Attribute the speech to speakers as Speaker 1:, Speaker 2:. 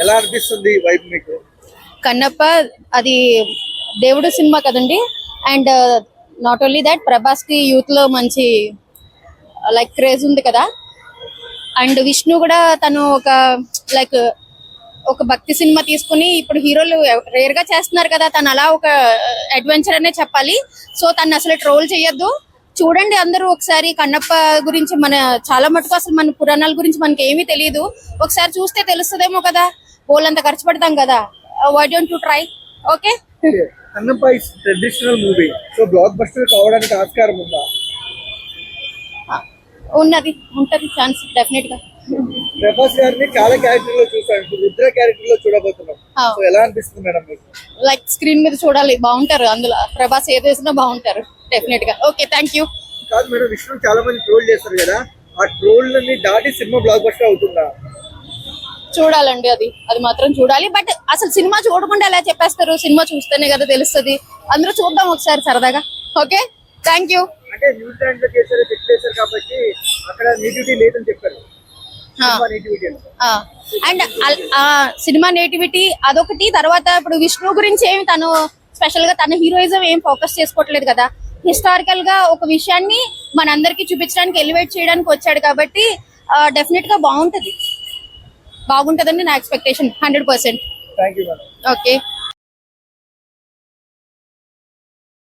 Speaker 1: ఎలా అనిపిస్తుంది వైబ్ మీకు?
Speaker 2: కన్నప్ప అది దేవుడు సినిమా కదండి. And not only that, Prabhas కి యూత్ లో మంచి లైక్ క్రేజ్ ఉంది కదా. అండ్ విష్ణు కూడా తను ఒక భక్తి సినిమా తీసుకుని ఇప్పుడు హీరోలు రేర్ గా చేస్తున్నారు కదా, తను అలా ఒక అడ్వెంచర్ అనే చెప్పాలి. సో తను అసలు ట్రోల్ చేయొద్దు. చూడండి అందరూ ఒకసారి కన్నప్ప గురించి. మన చాలా మటుకు అసలు మన పురాణాల గురించి మనకి ఏమీ తెలియదు. ఒకసారి చూస్తే తెలుస్తుందేమో కదా, వాళ్ళంత ఖర్చు పెడతాం కదా. Why don't you try? Okay.
Speaker 1: Kannappa is traditional movie, so blockbuster కావడానికి ఆస్కారం ఉందా?
Speaker 2: ఉంటది ఛాన్స్ డెఫినెట్ గా.
Speaker 1: ప్రభాస్ గారిని చాలా క్యారెక్టర్ లో చూసాను, రుద్ర క్యారెక్టర్ లో చూడబోతున్నాం. సో ఎలా అనిపిస్తుంది మేడం మీకు?
Speaker 2: లైక్ స్క్రీన్ మీద చూడాలి, బాగుంటారు అందులో. ప్రభాస్ ఏది వేసినా బాగుంటారు డెఫినెట్ గా. Okay, thank you.
Speaker 1: కాదు మేడం, విష్ణు చాలా మంది ట్రోల్ చేస్తారు కదా, ఆ ట్రోల్ ని దాటి సినిమా బ్లాక్ బస్టర్ అవుతుందా?
Speaker 2: చూడాలండి, అది మాత్రం చూడాలి. బట్ అసలు సినిమా చూడకుండా ఎలా చెప్పేస్తారు? సినిమా చూస్తేనే కదా తెలుస్తుంది. అందరూ చూద్దాం ఒకసారి సరదాగా. Okay, thank you.
Speaker 1: అంటే న్యూజిలాండ్ లో చేశారు, ఫిక్స్ చేశారు కాబట్టి అక్కడ నేటివిటీ లేదని చెప్పారు.
Speaker 2: అండ్ సినిమా నేటివిటీ అదొకటి. తర్వాత ఇప్పుడు విష్ణు గురించి ఏమి తను స్పెషల్ గా తన హీరోయిజం ఏం ఫోకస్ చేసుకోవట్లేదు కదా. హిస్టారికల్ గా ఒక విషయాన్ని మనందరికి చూపించడానికి, ఎలివేట్ చేయడానికి వచ్చాడు కాబట్టి డెఫినెట్ గా బాగుంటదని నా expectation 100%.
Speaker 1: Thank you madam.
Speaker 2: Okay.